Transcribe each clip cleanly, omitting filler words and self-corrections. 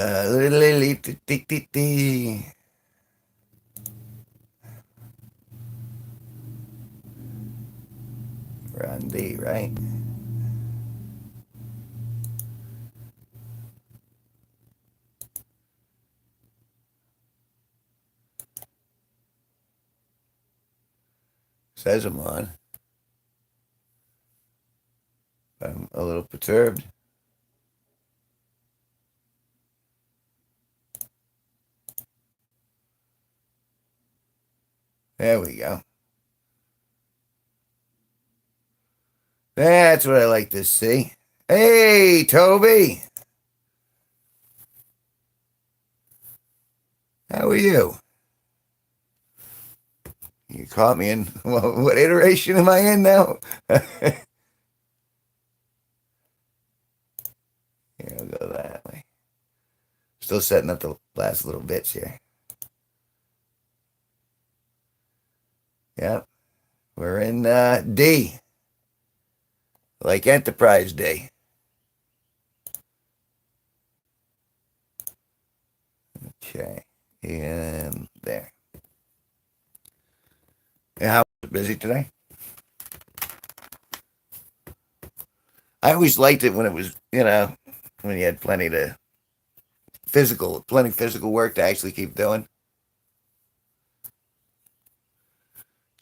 We're on D, right? Says I'm on. I'm a little perturbed. There we go. That's what I like to see. Hey, Toby. How are you? You caught me in, well, what iteration am I in now? Here, I'll go that way. Still setting up the last little bits here. Yep. We're in D, like Enterprise Day. Okay. And there. Yeah, how was it busy today? I always liked it when it was, when you had plenty physical work to actually keep doing.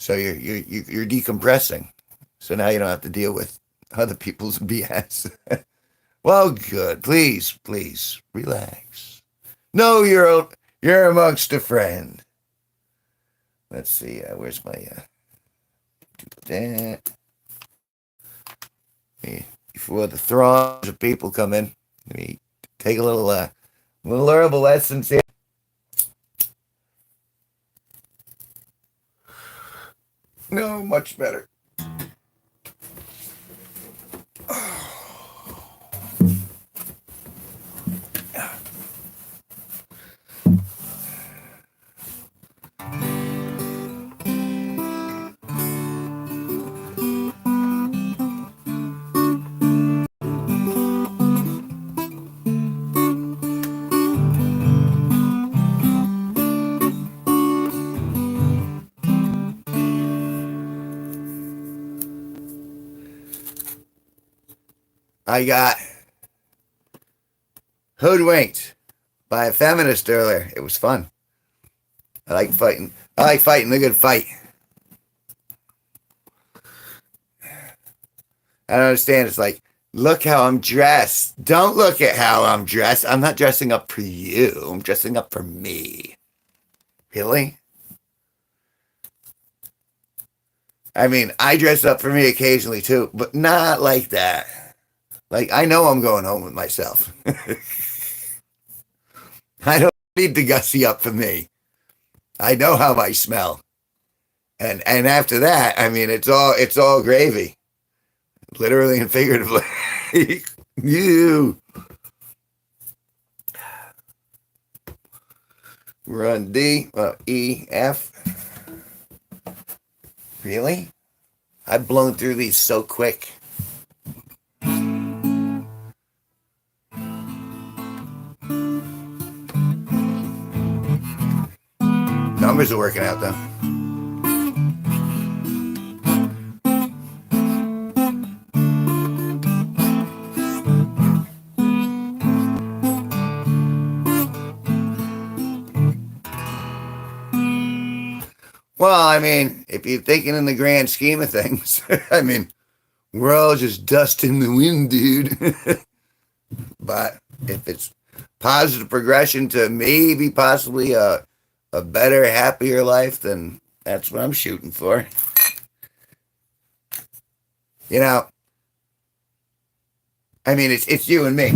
So you're decompressing. So now you don't have to deal with other people's BS. Well, good. Please relax. No, you're amongst a friend. Let's see. Where's my that before the throngs of people come in? Let me take a little herbal essence here. No, much better. I got hoodwinked by a feminist earlier. It was fun. I like fighting. I like fighting a good fight. I don't understand. It's like, look how I'm dressed. Don't look at how I'm dressed. I'm not dressing up for you. I'm dressing up for me. Really? I mean, I dress up for me occasionally too, but not like that. Like, I know I'm going home with myself. I don't need to gussy up for me. I know how I smell. And after that, I mean, it's all gravy. Literally and figuratively. You run D, E, F. Really? I've blown through these so quick. Numbers are working out though. Well, I mean, if you're thinking in the grand scheme of things, I mean, we're all just dust in the wind, dude. But if it's positive progression to maybe possibly a better, happier life, then that's what I'm shooting for. You know, I mean, it's you and me,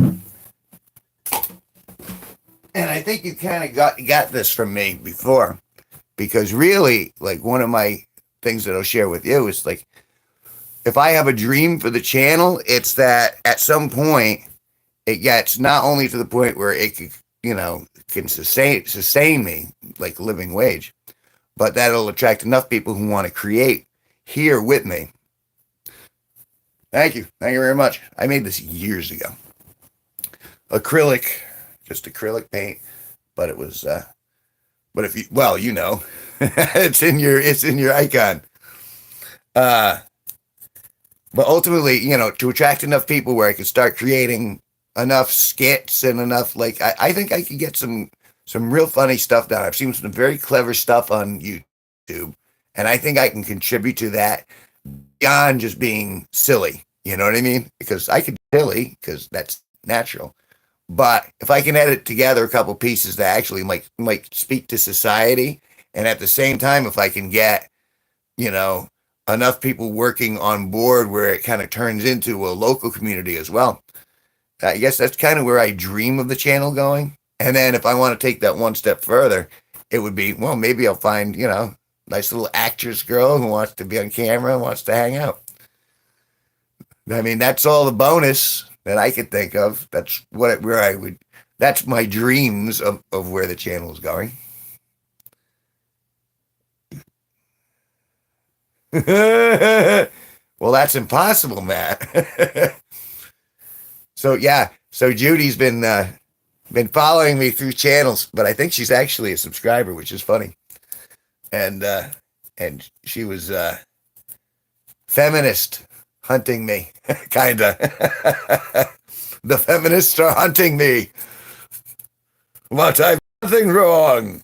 and I think you kind of got this from me before, because really, like one of my things that I'll share with you is like, if I have a dream for the channel, it's that at some point it gets not only to the point where it could, can sustain me like a living wage, but that'll attract enough people who want to create here with me. Thank you very much. I made this years ago. Acrylic, just acrylic paint, but it was. But if you, well, you know, it's in your icon. Uh, but ultimately, you know, to attract enough people where I could start creating enough skits and enough like I think I could get some real funny stuff done. I've seen some very clever stuff on YouTube, and I think I can contribute to that beyond just being silly. You know what I mean? Because I could be silly because that's natural. But if I can edit together a couple pieces that actually might speak to society, and at the same time, if I can get, you know, enough people working on board where it kind of turns into a local community as well. I guess that's kind of where I dream of the channel going. And then if I want to take that one step further, it would be, well, maybe I'll find, you know, nice little actress girl who wants to be on camera and wants to hang out. I mean, that's all the bonus that I could think of. That's where I would, that's my dreams of where the channel is going. Well, that's impossible, Matt. So yeah, so Judy's been following me through channels, but I think she's actually a subscriber, which is funny. And she was feminist hunting me, kinda. The feminists are hunting me. But I've nothing wrong.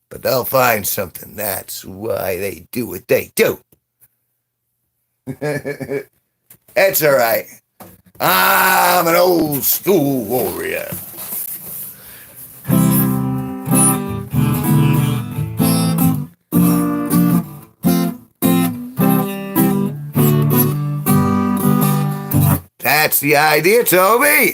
But they'll find something. That's why they do what they do. It's all right. I'm an old school warrior. That's the idea, Toby.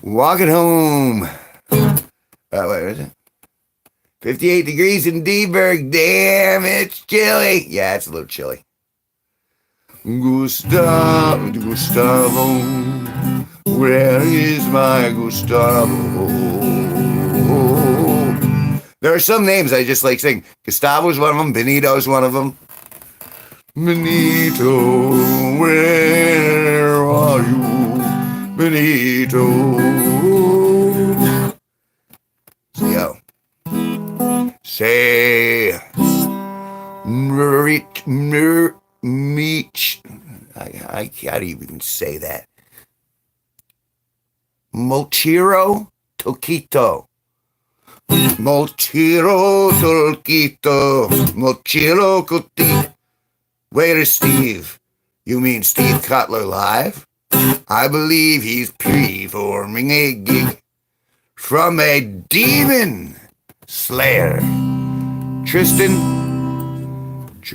Walking home. Where is it? 58 degrees in Deberg. Damn, it's chilly. Yeah, it's a little chilly. Gustavo, where is my Gustavo? There are some names I just like saying. Gustavo's one of them. Benito's one of them. Benito, where are you? Benito. Yo. Say, Meech. I can't even say that. Mochiro Toquito. Mochiro Toquito. Mochiro Coti. Where is Steve? You mean Steve Cutler live? I believe he's performing a gig from a demon slayer. Tristan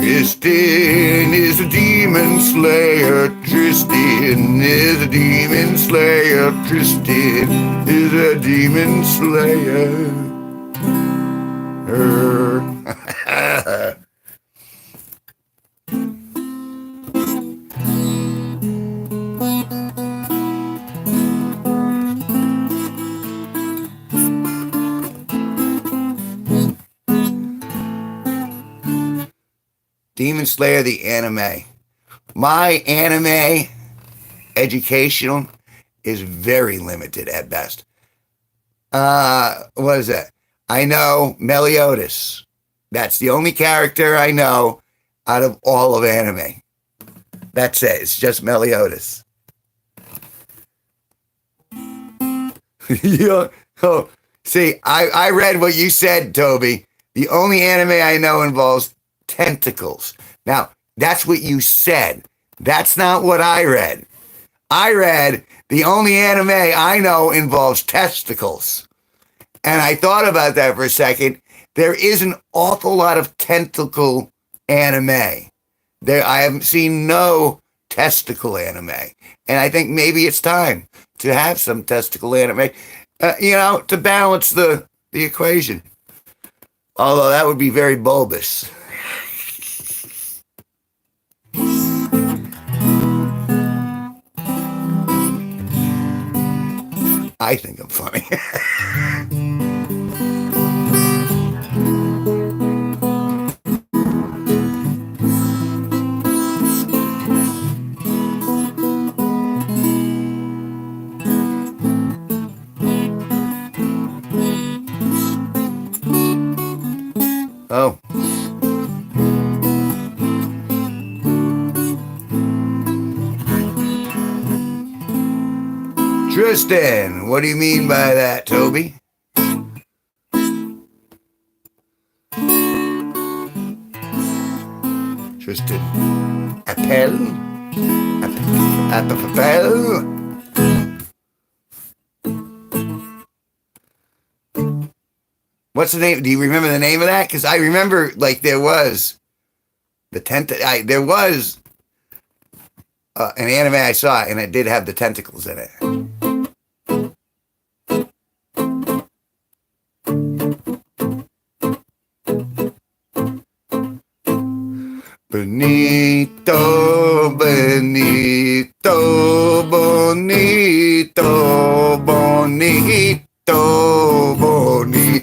is a demon slayer. Tristan is a demon slayer. Tristan is a demon slayer. Demon Slayer, the anime. My anime education is very limited at best. What is that? I know Meliodas. That's the only character I know out of all of anime. That's it. It's just Meliodas. Oh, see, I read what you said, Toby. The only anime I know involves tentacles. Now, that's what you said. That's not what I read. I read the only anime I know involves testicles. And I thought about that for a second. There is an awful lot of tentacle anime. I haven't seen no testicle anime. And I think maybe it's time to have some testicle anime, to balance the equation. Although that would be very bulbous. I think I'm funny. Oh. Tristan, what do you mean by that, Toby? Tristan. Appel? Appel? What's the name? Do you remember the name of that? Because I remember, like, there was there was an anime I saw, and it did have the tentacles in it. Bonito, bonito, bonito, bonito, bonito,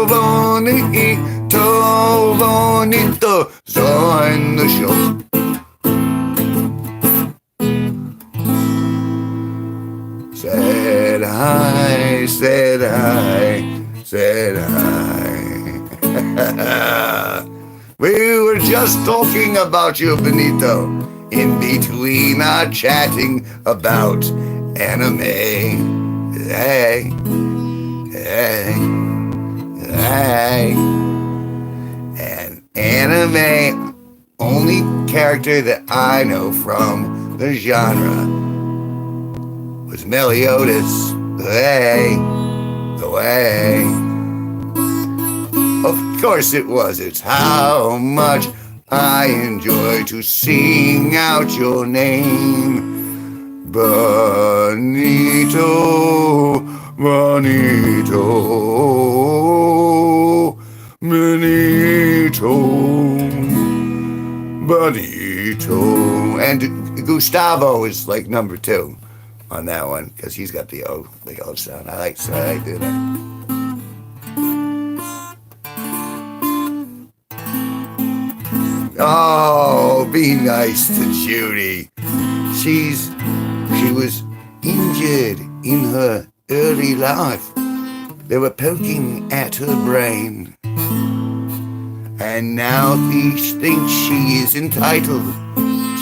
bonito, bonito. Join the show. Said hi, said hi, said hi. We were just talking about you, Benito, in between our chatting about anime. Hey, hey, hey. An anime only character that I know from the genre was Meliodas. Hey, away. Of course it was. It's how much I enjoy to sing out your name. Bonito, bonito, bonito, bonito. And Gustavo is like number 2 on that one because he's got the O sound. I like doing that. Oh, be nice to Judy. She was injured in her early life. They were poking at her brain. And now she thinks she is entitled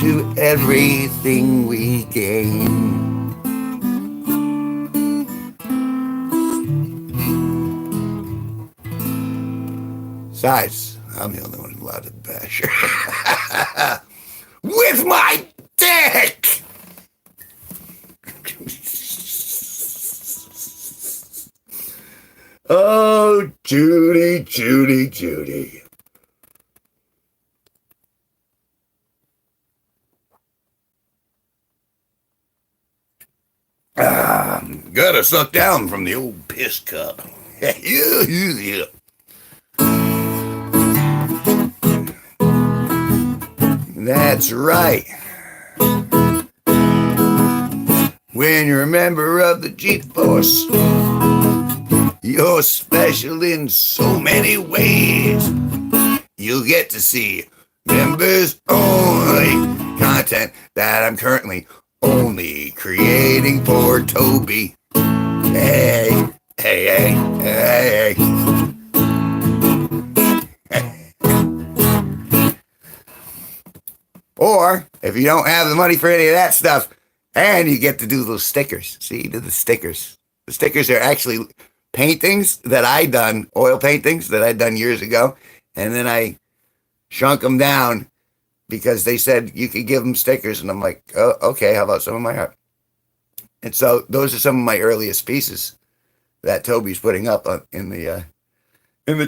to everything we gain. Besides, I'm the only one allowed to bash her. With my dick! Oh, Judy, Judy, Judy. Gotta suck down from the old piss cup. Yeah. That's right. When you're a member of the G-Force, you're special in so many ways. You'll get to see members only content that I'm currently only creating for Toby. Hey, hey, hey, hey, hey. Or, if you don't have the money for any of that stuff, and you get to do those stickers. See, do the stickers. The stickers are actually paintings that I done, oil paintings that I'd done years ago. And then I shrunk them down because they said you could give them stickers. And I'm like, oh, okay, how about some of my art? And so those are some of my earliest pieces that Toby's putting up in the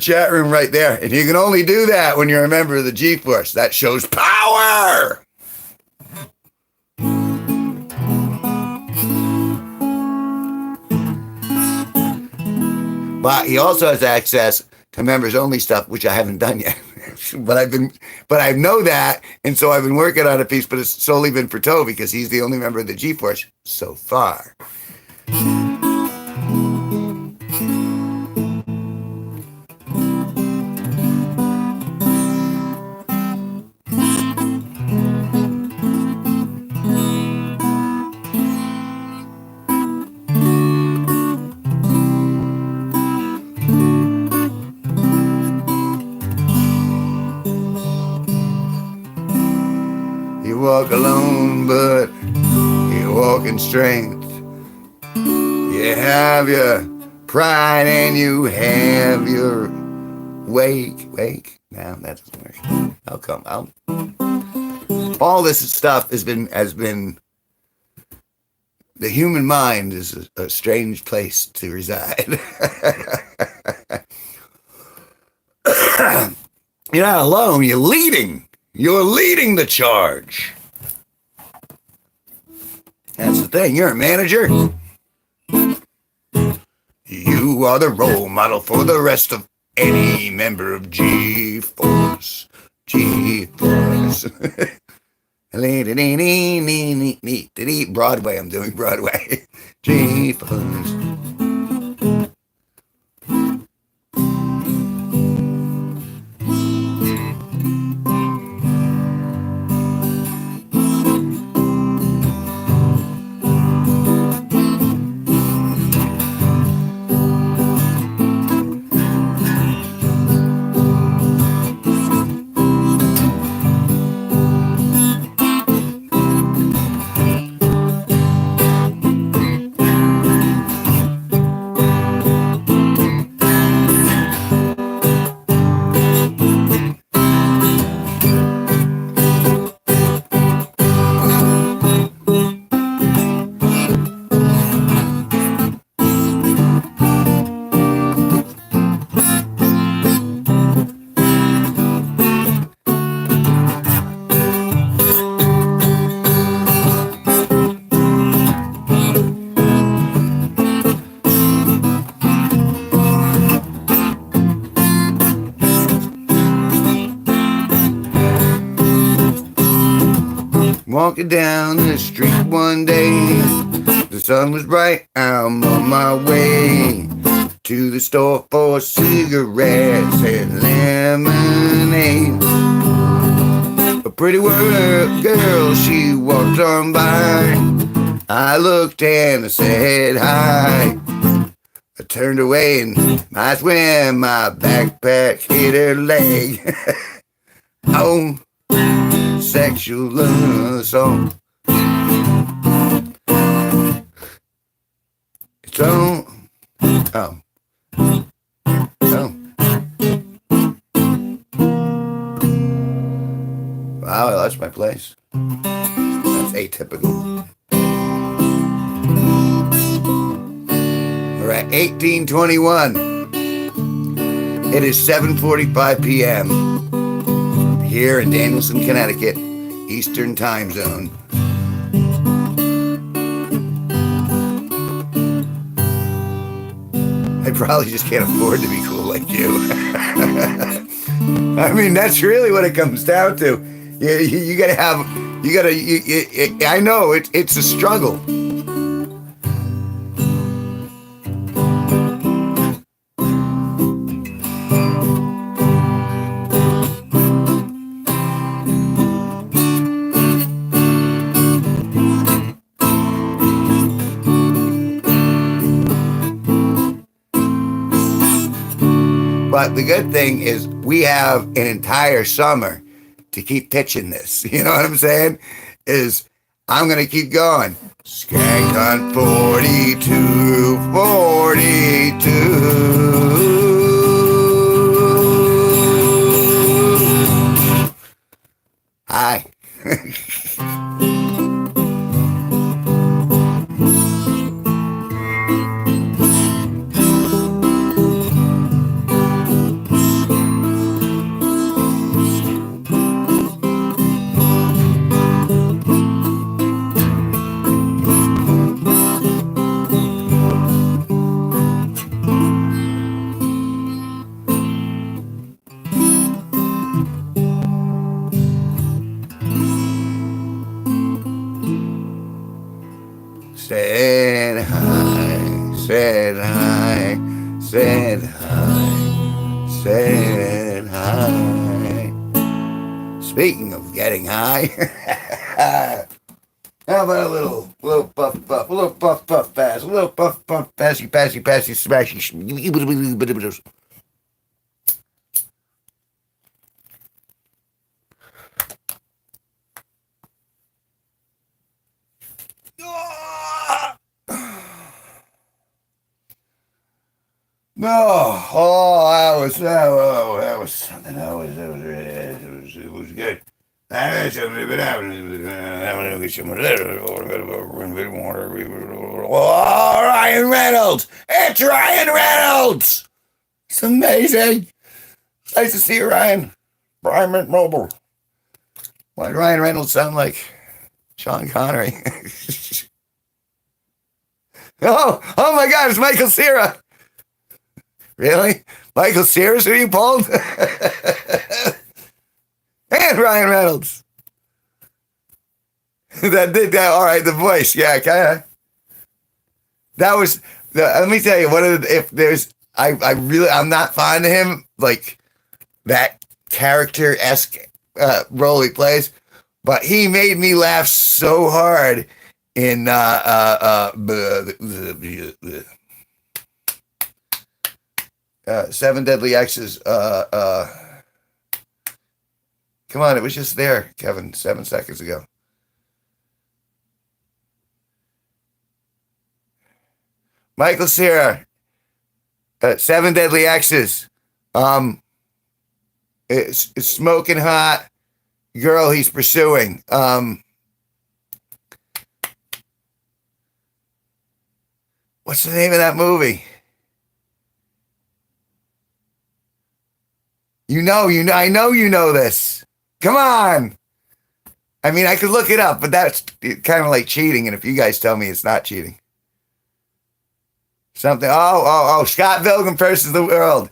chat room right there. And you can only do that when you're a member of the G-Force. That shows power. But he also has access to members only stuff, which I haven't done yet. but I know that, and so I've been working on a piece, but it's solely been for Toby because he's the only member of the G-Force so far. walk alone, but you walk in strength. You have your pride and you have your wake. No, that doesn't work. I'll come out. All this stuff has been the human mind is a strange place to reside. You're not alone, you're leading. You're leading the charge. That's the thing, you're a manager. You are the role model for the rest of any member of G-Force. G-Force. Broadway, I'm doing Broadway. G-Force. Walking down the street one day, the sun was bright, I'm on my way to the store for cigarettes and lemonade. A pretty girl, she walked on by. I looked and I said hi. I turned away and I swear my backpack hit her leg. Oh, sexual assault. It's on. Oh. Wow, I lost my place. That's atypical. We're at 1821. It is 7:45 p.m. here in Danielson, Connecticut, Eastern Time Zone. I probably just can't afford to be cool like you. I mean, that's really what it comes down to. You gotta have, I know it's a struggle. But the good thing is we have an entire summer to keep pitching this. You know what I'm saying? Is I'm going to keep going. Skank on 42, 42. Hi. Said hi, said hi, said hi, said hi. Speaking of getting high, how about a little puff, a little puff pass, a little puff passy, smashy. That was something. It was good. Oh, Ryan Reynolds! It's Ryan Reynolds! It's amazing. Nice to see you, Ryan. Brian Mobile. Why did Ryan Reynolds sound like Sean Connery? Oh my God, it's Michael Cera. Really? Michael Cera's who you pulled? And Ryan Reynolds. That did that. All right, the voice. Yeah, kind of. That was. Let me tell you, if there's, I'm not fond of him, like that character esque role he plays, but he made me laugh so hard in Seven Deadly Exes. Come on, it was just there, Kevin, 7 seconds ago. Michael Cera, Seven Deadly Exes. It's smoking hot girl he's pursuing. What's the name of that movie? I know you know this. Come on. I mean, I could look it up, but that's kind of like cheating. And if you guys tell me it's not cheating. Something. Scott Pilgrim versus the World.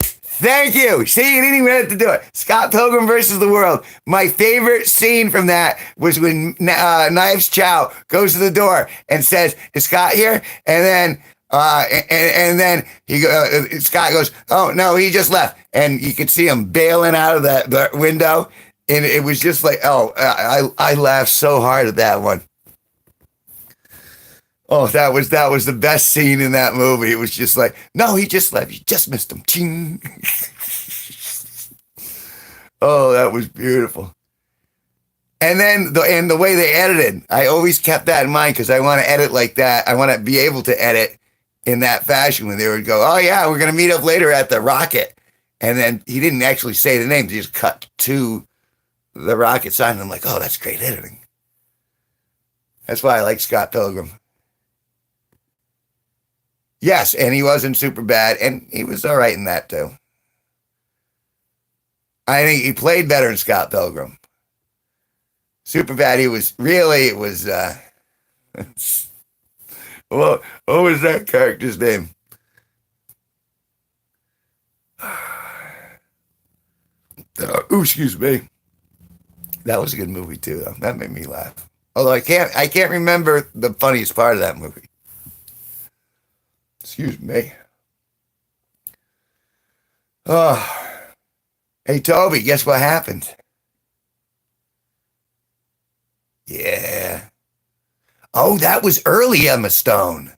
Thank you. See, you didn't even have to do it. Scott Pilgrim versus the World. My favorite scene from that was when Knives Chow goes to the door and says, "Is Scott here?" And then Scott goes, "Oh no, he just left." And you could see him bailing out of the window, and it was just like, I laughed so hard at that one. Oh, that was the best scene in that movie. It was just like, no, he just left. You just missed him. Ching. Oh, that was beautiful. And then the way they edited, I always kept that in mind because I want to edit like that. I want to be able to edit in that fashion when they would go, "Oh yeah, we're gonna meet up later at the Rocket," and then he didn't actually say the name; he just cut to the Rocket sign. And I'm like, "Oh, that's great editing." That's why I like Scott Pilgrim. Yes, and he wasn't super bad, and he was all right in that too. I think he played better than Scott Pilgrim. Super bad. He was really. It was. What was that character's name? Excuse me. That was a good movie too, though. That made me laugh. Although I can't remember the funniest part of that movie. Excuse me. Oh, hey Toby, guess what happened? Yeah. Oh, that was early Emma Stone.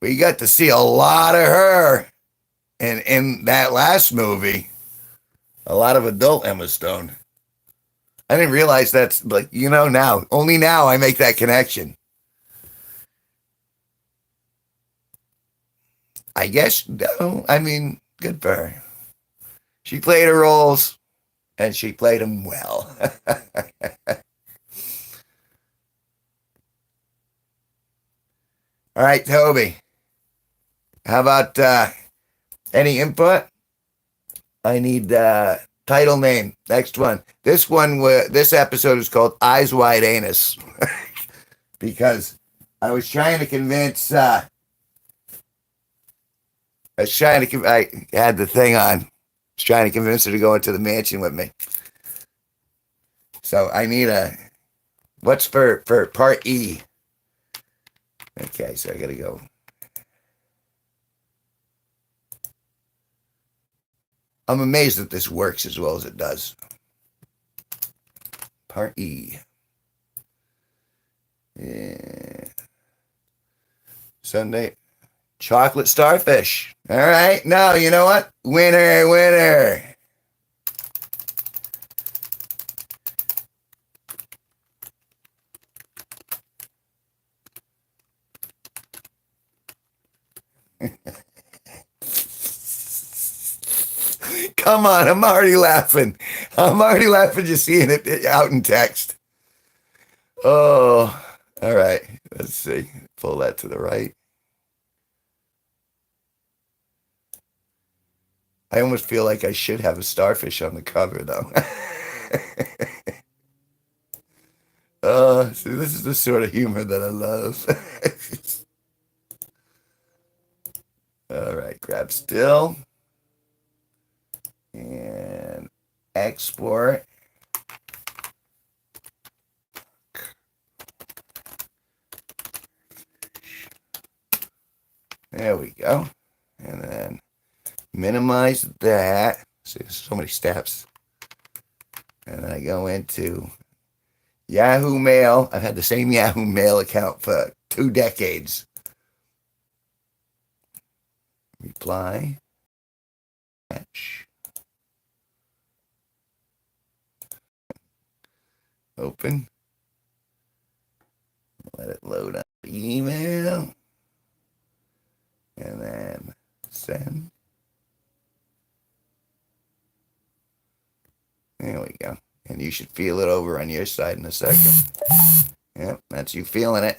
We got to see a lot of her in that last movie. A lot of adult Emma Stone. I didn't realize that's like, now. Only now I make that connection. I guess, no, I mean, good for her. She played her roles, and she played them well. All right, Toby. How about any input? I need title name. Next one. This episode is called Eyes Wide Anus because I was trying to convince. I had the thing on. I was trying to convince her to go into the mansion with me. So I need what's for part E? Okay, so I gotta go. I'm amazed that this works as well as it does. Part E. Yeah. Sunday. Chocolate starfish. All right. No, you know what? Winner. Come on, I'm already laughing. I'm already laughing just seeing it out in text. Oh, all right. Let's see. Pull that to the right. I almost feel like I should have a starfish on the cover, though. See, this is the sort of humor that I love. All right, grab still and export. There we go. And then minimize that. See, there's so many steps. And then I go into Yahoo Mail. I've had the same Yahoo Mail account for 2 decades. Reply. Match. Open. Let it load up the email. And then send. There we go. And you should feel it over on your side in a second. Yep, that's you feeling it.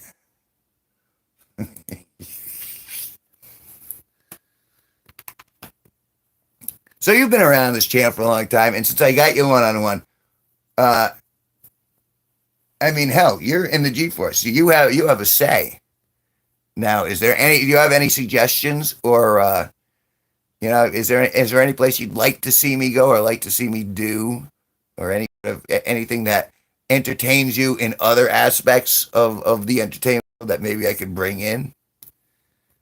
So you've been around this channel for a long time, and since I got you one-on-one, I mean, hell, you're in the G-Force. So you have a say. Now, do you have any suggestions or is there any place you'd like to see me go or like to see me do or anything that entertains you in other aspects of the entertainment that maybe I could bring in?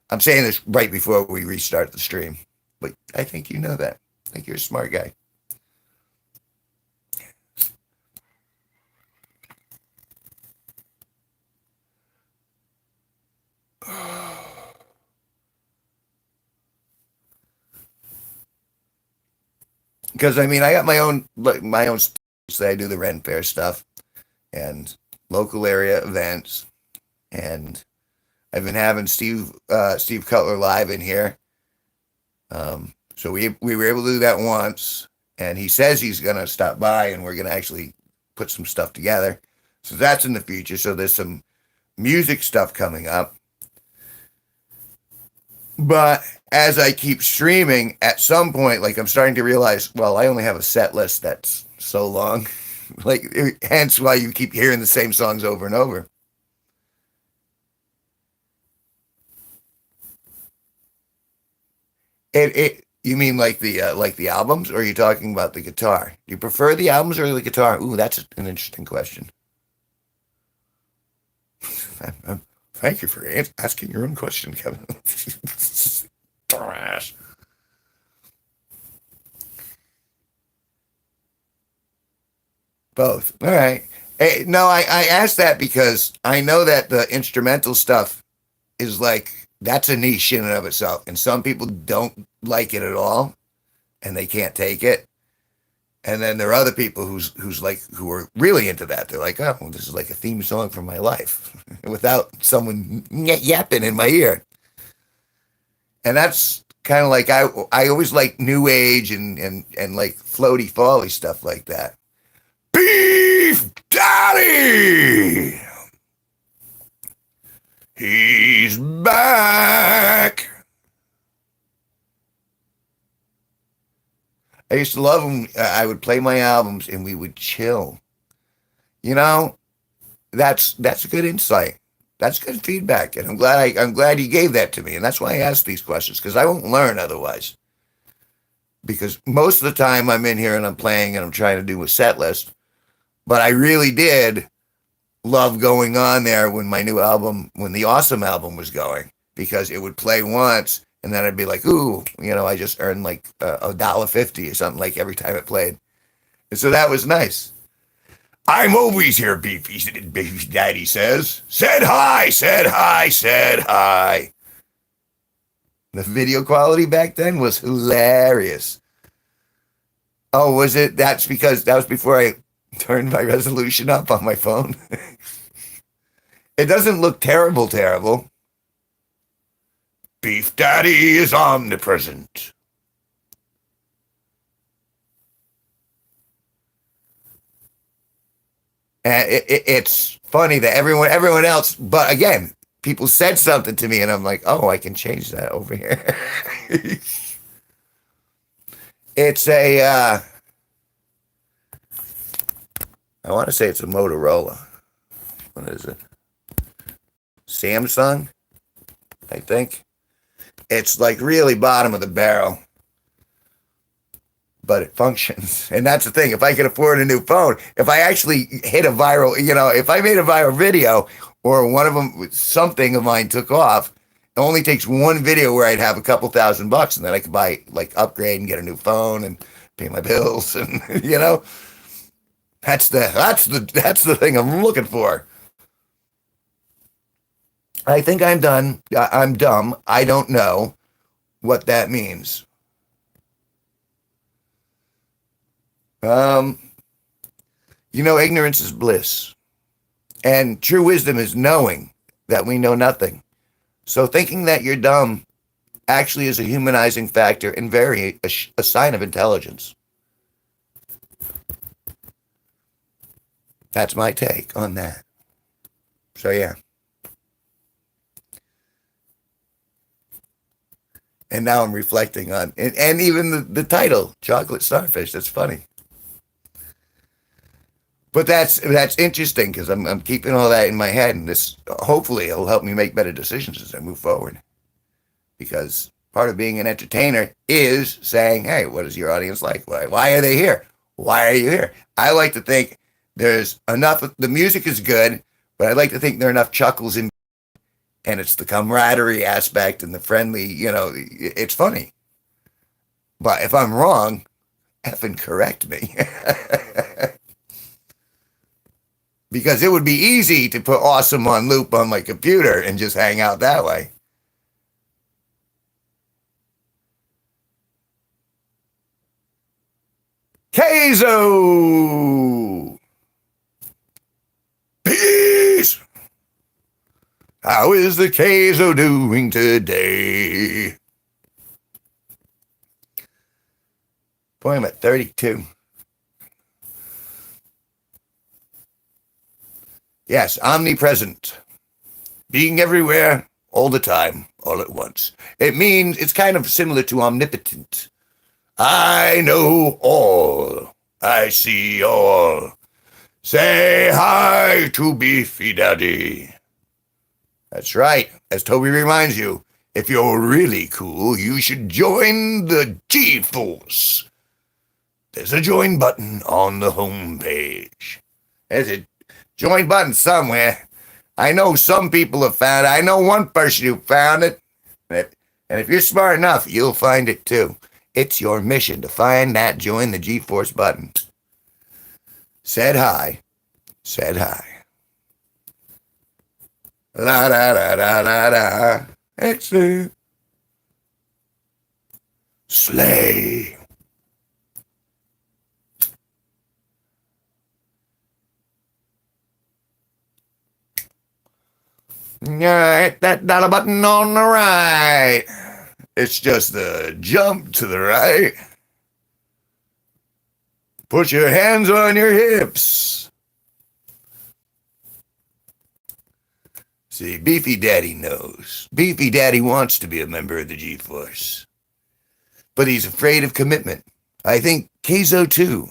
I'm saying this right before we restart the stream, but I think you know that. I think you're a smart guy. Because I mean, I got my own that I do the Ren Fair stuff and local area events, and I've been having Steve Cutler live in here. So we were able to do that once, and he says he's gonna stop by, and we're gonna actually put some stuff together. So that's in the future. So there's some music stuff coming up. But as I keep streaming, at some point, like I'm starting to realize, well, I only have a set list that's so long. Like, hence why you keep hearing the same songs over and over. You mean like the albums, or are you talking about the guitar? Do you prefer the albums or the guitar? Ooh, that's an interesting question. Thank you for asking your own question, Kevin. Trash. Both. All right. Hey, no, I asked that because I know that the instrumental stuff is like, that's a niche in and of itself. And some people don't like it at all and they can't take it. And then there are other people who are really into that. They're like, oh, well, this is like a theme song for my life without someone yapping in my ear. And that's kind of like, I always like new age and like floaty folly stuff like that. Beef Daddy! He's back! I used to love him. I would play my albums and we would chill. You know, that's a good insight. That's good feedback, and I'm glad he gave that to me, and that's why I ask these questions, because I won't learn otherwise. Because most of the time I'm in here and I'm playing and I'm trying to do a set list, but I really did love going on there when the Awesome album was going, because it would play once and then I'd be like, ooh, I just earned like $1.50 or something like every time it played. And so that was nice. I'm always here, Beefy Daddy says. Said hi. The video quality back then was hilarious. Oh, was it? That's because that was before I turned my resolution up on my phone. It doesn't look terrible. Beef Daddy is omnipresent. And it's funny that everyone else, but again, people said something to me, and I'm like, oh, I can change that over here. It's a, I want to say it's a Motorola. What is it? Samsung, I think. It's like really bottom of the barrel, but it functions. And that's the thing. If I could afford a new phone, if I actually hit a viral, if I made a viral video or one of them, something of mine took off, it only takes one video where I'd have a couple $1,000 and then I could buy, like, upgrade and get a new phone and pay my bills. And, that's the thing I'm looking for. I think I'm done. I'm dumb. I don't know what that means. Ignorance is bliss. And true wisdom is knowing that we know nothing. So thinking that you're dumb actually is a humanizing factor and a sign of intelligence. That's my take on that. So yeah. And now I'm reflecting on, and even the title, Chocolate Starfish. That's funny. But that's interesting because I'm keeping all that in my head, and this hopefully it'll help me make better decisions as I move forward. Because part of being an entertainer is saying, hey, what is your audience like? Why are they here? Why are you here? I like to think there's enough, the music is good, but I like to think there are enough chuckles in, and it's the camaraderie aspect and the friendly, it's funny. But if I'm wrong, effing correct me. Because it would be easy to put awesome on loop on my computer and just hang out that way. Keizo! Peace! How is the Keizo doing today? Boy, I'm at 32. Yes, omnipresent. Being everywhere, all the time, all at once. It means it's kind of similar to omnipotent. I know all. I see all. Say hi to Beefy Daddy. That's right. As Toby reminds you, if you're really cool, you should join the G-Force. There's a join button on the home page. There's a join button somewhere. I know some people have found it. I know one person who found it. And if you're smart enough, you'll find it too. It's your mission to find that join the G-Force button. Said hi. Said hi. La da da da da da. Excellent. Slay. Hit that dollar button on the right. It's just the jump to the right. Put your hands on your hips. See, Beefy Daddy knows. Beefy Daddy wants to be a member of the G-Force. But he's afraid of commitment. I think Keizo, too,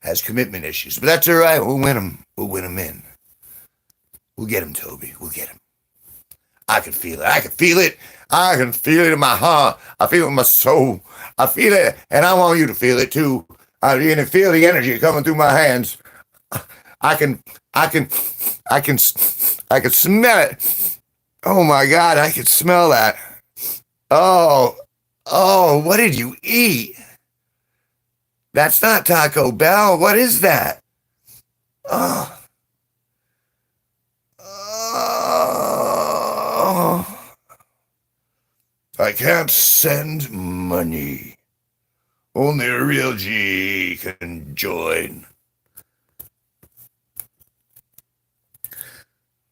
has commitment issues. But that's all right. We'll win him. We'll win him in. We'll get him, Toby. We'll get him. I can feel it. I can feel it. I can feel it in my heart. I feel it in my soul. I feel it, and I want you to feel it, too. I can feel the energy coming through my hands. I can smell it. Oh my God, I can smell that. Oh, what did you eat? That's not Taco Bell. What is that? Oh. I can't send money. Only a real G can join.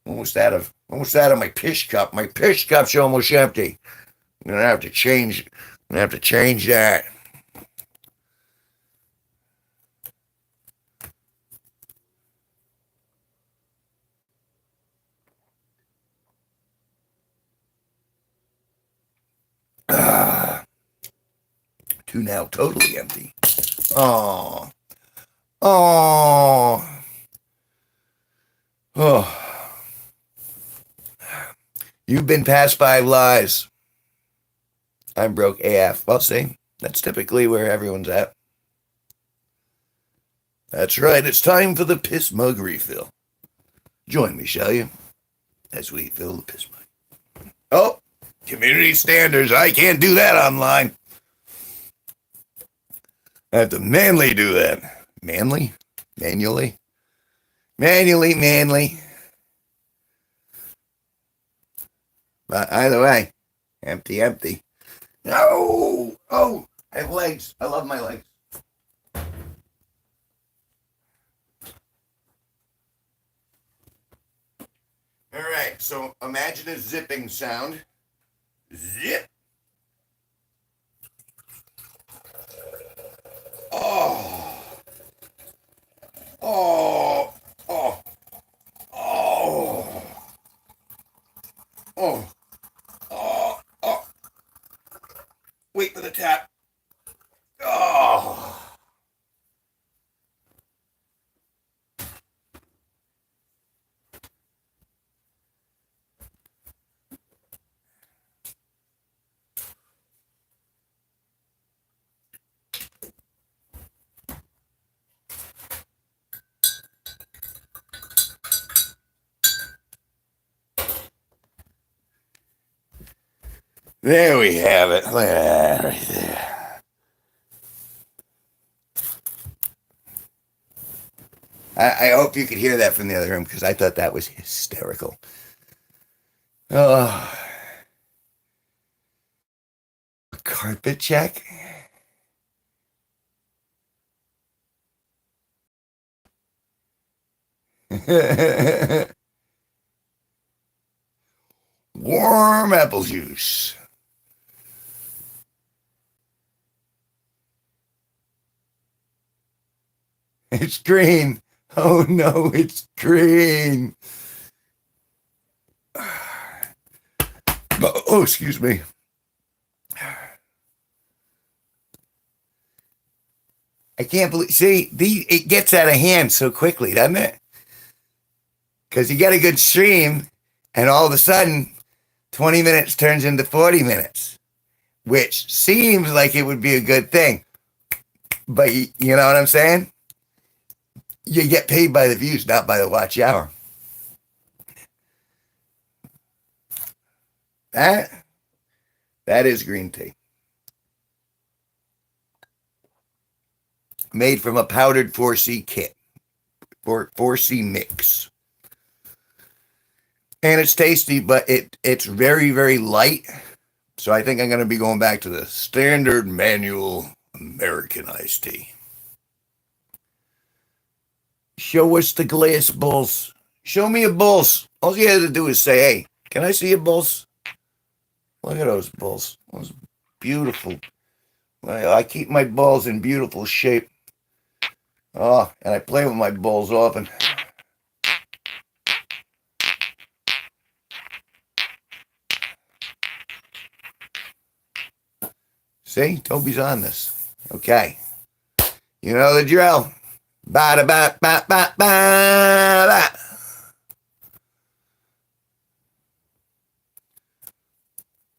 Almost out of my pish cup. My pish cup's almost empty. I'm gonna have to change that. to now totally empty. Oh. Oh. Oh. You've been past 5 lies. I'm broke AF. Well, see, that's typically where everyone's at. That's right. It's time for the piss mug refill. Join me, shall you, as we fill the piss mug. Oh, community standards. I can't do that online. I have to manually do that. Manly? Manually? Manly. But either way, empty. No! Oh, I have legs. I love my legs. All right, so imagine a zipping sound. Zip. Oh. Oh. Oh. Oh. Oh. Oh. Oh. Wait for the tap. Oh. There we have it. Look at that right there. I hope you could hear that from the other room because I thought that was hysterical. Oh. Carpet check? Warm apple juice. It's green. Oh no, it's green. Oh, excuse me. I can't believe. See, it gets out of hand so quickly, doesn't it? Because you get a good stream, and all of a sudden, 20 minutes turns into 40 minutes, which seems like it would be a good thing. But you know what I'm saying? You get paid by the views, not by the watch hour. That is green tea. Made from a powdered 4C kit. 4C mix. And it's tasty, but it's very, very light. So I think I'm going to be going back to the standard manual American iced tea. Show us the glass bulls. Show me a bulls. All you have to do is say, hey, can I see a bulls? Look at those bulls. Those beautiful. I keep my balls in beautiful shape. Oh, and I play with my balls often. See, Toby's on this. Okay. You know the drill. Ba-da-ba-ba-ba-ba-ba.